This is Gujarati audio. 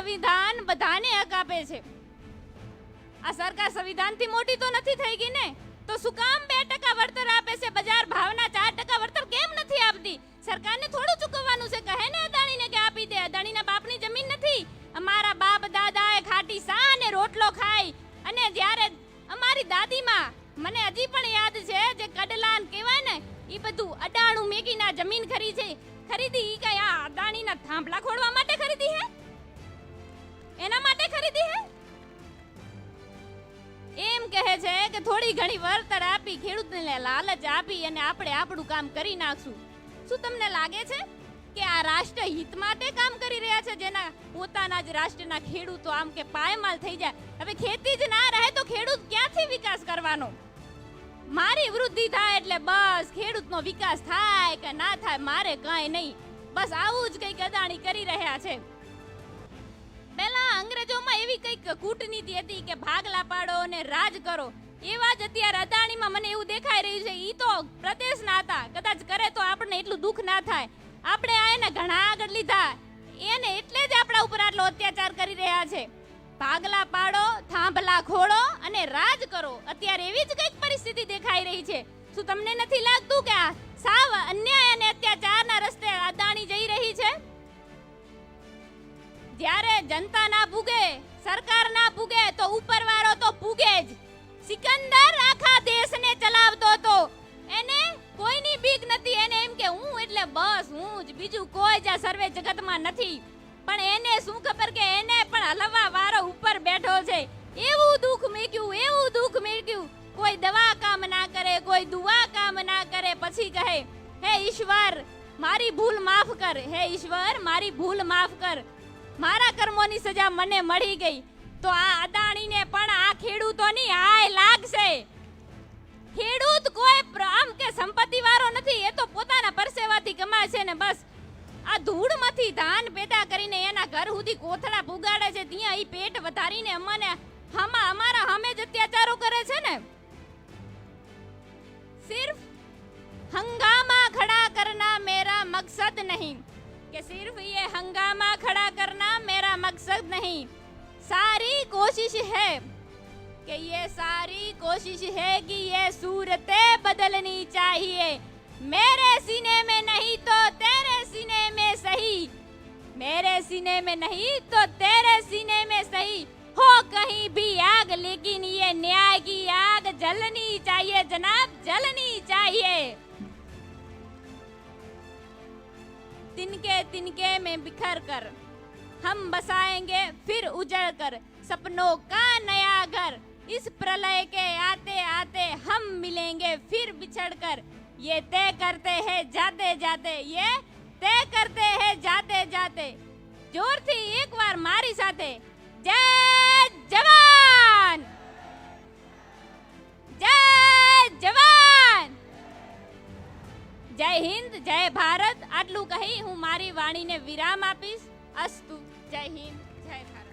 સંવિધાન બધાને હક આપે છે. આ સરકાર સંવિધાનથી મોટી તો નથી થઈ ગઈ ને, તો શું કામ 2% વળતર આપે છે? બજાર ભાવના 4% વળતર કેમ નથી આપતી? સરકારને થોડું ચૂકવવાનું છે. કહે ને અદાણીને કે આપી દે. અદાણીના બાપની જમીન નથી. અમારા બાપ દાદાએ ખાટી સા અને રોટલો ખાઈ, અને જ્યારે અમારી દાદીમાં, મને હજી પણ યાદ છે, જે કડલાન કહેવાય ને, એ બધું અડાણું મેકીના જમીન ખરીદી. ઈ કઈ આ અદાણીના થાંભલા ખોડવા માટે ખરીદી હે? એના માટે ખરીદી હે? એમ કહે છે કે થોડી ઘણી વળતર આપી, ખેડૂતને લાલચ આપી અને આપણે આપણું કામ કરી નાખશું. શું તમને લાગે છે કે આ રાષ્ટ્ર હિત માટે કામ કરી રહ્યા છે, જેના પોતાના જ રાષ્ટ્રના ખેડૂતો આમ કે પાયમાલ થઈ જાય? હવે ખેતી જ ના રહે તો ખેડૂત ક્યાંથી વિકાસ કરવાનો? મારી વૃદ્ધિ થાય એટલે બસ ખેડૂતનો વિકાસ થાય કે ના થાય મારે કાંઈ નહીં. બસ આવું જ કંઈક અદાણી કરી રહ્યા છે. પહેલા અંગ્રેજોમાં એવી કંઈક કૂટનીતિ હતી કે ભાગલા પાડો અને રાજ કરો. એવા જ અત્યારે અદાણીમાં મને એવું દેખાઈ રહ્યું છે. ઈ તો પ્રદેશના હતા, કદાચ કરે તો આપણને એટલું દુઃખ ના થાય. આપણે આ એને ઘણા આગળ લીધા, એને એટલે જ આપણા ઉપર આટલો અત્યાચાર કરી રહ્યા છે. ભાગલા પાડો, થાંભલા ખોડો અને રાજ કરો. અત્યારે એવી જ કંઈક પરિસ્થિતિ દેખાઈ રહી છે. શું તમને નથી લાગતું કે આ સાવ અન્યાય અને અત્યાચારના રસ્તે અદાણી જઈ રહી છે? જ્યારે જનતા ના ભૂગે, સરકાર ના ભૂગે, તો ઉપરવાળો તો ભૂગે જ. સિકંદર આખા દેશને ચલાવતો હતો, એને કોઈની બીક નથી. એને એમ કે હું એટલે બસ હું જ, બીજું કોઈ જ આ સર્વે જગતમાં નથી. પણ એને શું ખબર કે એને પણ હલવા વાળો ઉપર બેઠો છે. એવું દુઃખ મેક્યું, એવું દુઃખ મેક્યું. કોઈ દવા કામ ના કરે, કોઈ દુઆ કામ ના કરે, પછી કહે હે ઈશ્વર મારી ભૂલ માફ કર, હે ઈશ્વર મારી ભૂલ માફ કર, મારા કર્મોની સજા મને મળી ગઈ. તો આ અદાણીને પણ આ ખેડૂતોની હાય લાગશે. ખેડૂત કોઈ આમ કે સંપત્તિ વાળો નથી, એ તો પોતાના પરસેવાથી કમાય છે ને બસ. આ ધૂળમાંથી ધાન પેદા કરીને એના ઘર સુધી કોથળા પુગાડે છે, ત્યાં ઈ પેટ વધારીને અમને અમારા સામે જ અત્યાચારો કરે છે ને. સિર્ફ હંગામા ખડા કરના મેરા મકસદ નહીં, कि सिर्फ ये हंगामा खड़ा करना मेरा मकसद नहीं, सारी कोशिश है कि ये सारी कोशिश है कि ये सूरतें बदलनी चाहिए. मेरे सीने में नहीं तो तेरे सीने में सही, मेरे सीने में नहीं तो तेरे सीने में सही, हो कहीं भी आग लेकिन ये न्याय की आग जलनी चाहिए जनाब, जलनी चाहिए. तिनके तिनके में बिखर कर हम बसाएंगे फिर उजड़ कर सपनों का नया घर. इस प्रलय के आते आते हम मिलेंगे फिर बिछड़ कर. ये तय करते हैं जाते जाते, ये तय करते हैं जाते जाते. जोर थी एक बार मारी साथे, जय जवान, जय जवान, जय हिंद, जय भारत. આટલું કહી હું મારી વાણીને વિરામ આપીશ. અસ્તુ. જય હિન્દ, જય ભારત.